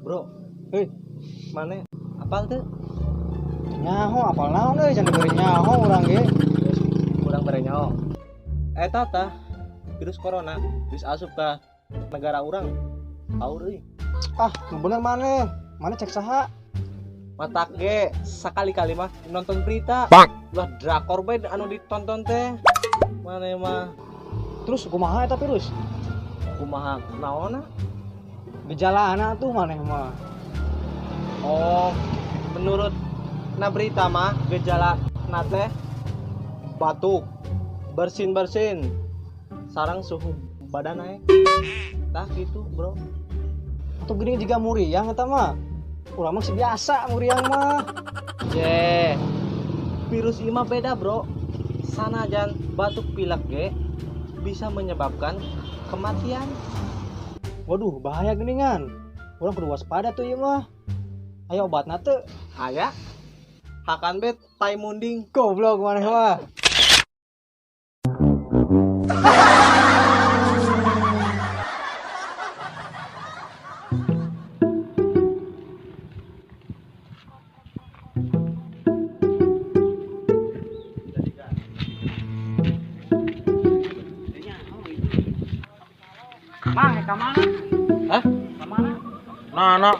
Bro, hei, mana? Apal tuh? Nyaho apal naon euy can diberi nyaho urang ge. Kurang berenyo. Tata, virus corona bisa asup ke negara orang. Tahu deh. Ah, nu bener maneh. Maneh cek saha? Matak ge sekali-kali mah nonton berita. Lah drakor bae anu ditonton teh. Mana mah Terus kumaha eta virus? kumaha naonna? Gejalana tuh maneh mah. Oh, menurut berita mah gejala nate batuk, bersin-bersin, sarang suhu badan naik. Tah gitu, Bro. Atuh geuning jiga muriang eta mah. Urang mah si biasa muriang mah. Je. Virus ini mah beda, Bro. Sanajan batuk pilek ge bisa menyebabkan kematian. Waduh, bahaya geuningan. Urang kudu waspada tuh ieu mah. Aya obatna teu? Aya hakan bet tai munding. Goblok maneh mah. Mang, ka mana? Hah? Ka mana? Nana,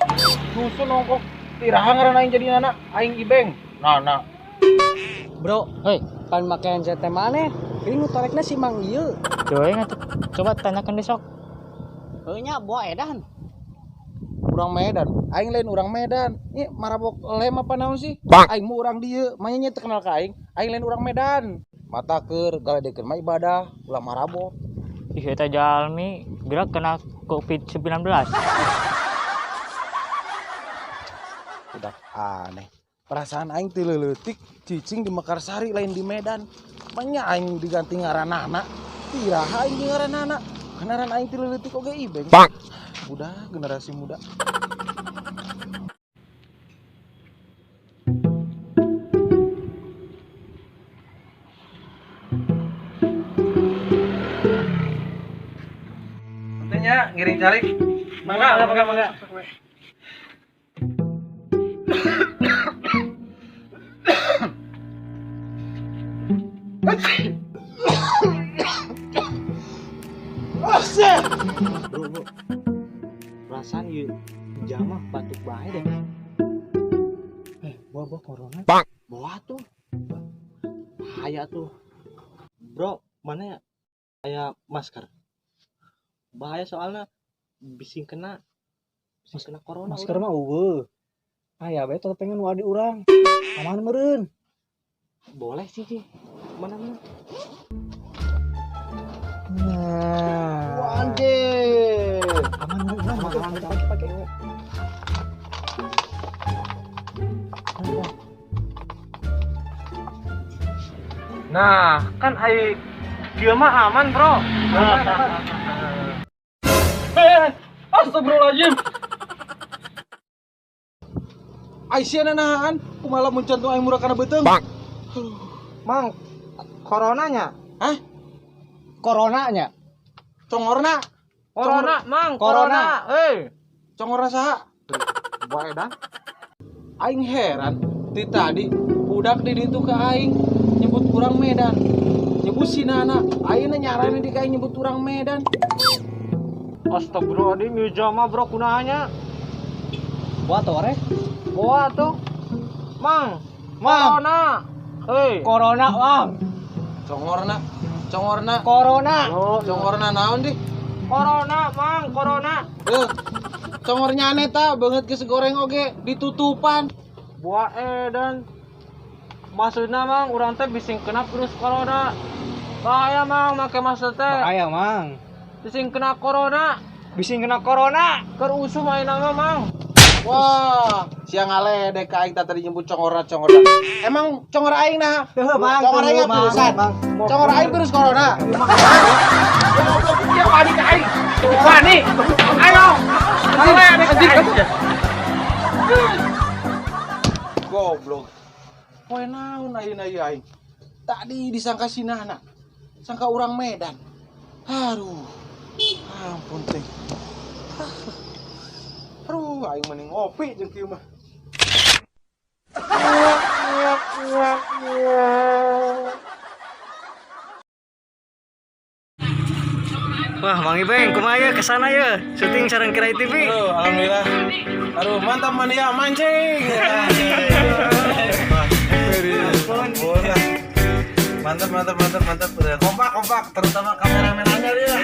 nusun ongkok tiraha ngaran aing jadi nana, aing ibeng. Nana. Bro, hei, pan makean teh maneh. Ini nu torekna si Mang ieu. Coy, coba tanyakan besok. Heuh nya buah edan. Urang Medan, aing lain urang Medan. Ih, marabok lem apa naon sih? Aing mah urang dieu, manya teu kenal ka aing lain urang Medan. Mata keur galedekeun mah ibadah, ulah marabok. Ih, eta jalmi gerak kena COVID-19. Udah aneh. Perasaan aing teu leutik cicing di Mekarsari lain di Medan. Manya aing diganti ngaranana. Tiraha aing di ngaranana. Kenaran aing teu leutik oge ibeng. Udah generasi muda. Tentunya ngiring calik. Mangga. Bro. Perasaan yuk jamah batuk bae deh. Buah corona. Bawa tuh. Bahaya tuh. Bro, mana ya? Kayak masker. Bahaya soalnya bising kena corona. Masker mah eueuh. Aya bae tetep pengen wadi urang. Aman meureun. Boleh sih, Ci. Mana? Nah. Anjir. Aman meureun. Aman. Pakai. Nah, kan ai dia mah aman, Bro. Astagfirullahaladzim. Aisyah nahan, kumaha muncul tuh aing murah kana beuteung. Mang, coronanya. Hah? Coronanya. Congorna. Mang, Corona. Hei, Congorna saha? bae dah. Aing heran. Ti tadi budak di ditu ka aing nyebut urang Medan. Nyebut si Nana. Ayeuna nyaranin di ka aing nyebut urang Medan. Astagfirullahaladzim, ieu jama bro kunahanya. Buah tore. Bawa tuh. Mang, corona. Hei, Corona, Mang. Congorna. Corona. Congorna naon di? corona, Mang, corona. Congornya aneh ta, banget geus goreng oge ditutupan. Buah edan. Maksudna Mang, urang teh bising kena virus corona. Bahaya Mang, make masker teh. Bahaya, Mang. Bising kena corona. Bising kena corona. Keur usum ayeuna mah, Mang. Wah, siang ngaledek ka aing tadi nyebut congorna. Emang congor aing nah? Mang. Congor aing virusan. Congor aing virus corona. Ya panik aing. Panik. Ayo. Goblok. Poe naon ayeuna ieu aing? Tadi disangka si Nana. Sangka urang Medan. Aduh. Ampun teh. Aduh, aing mending ngopi jeung kieu mah. Wah, Mang Ibeng, kumaha ya kesana ya? Syuting sareng Kirai TV. Aduh, alhamdulillah. Aduh, mantap mania mancing. Mantap, mantap, mantap, mantap. Kompak, kompak, terutama kameramenannya dia.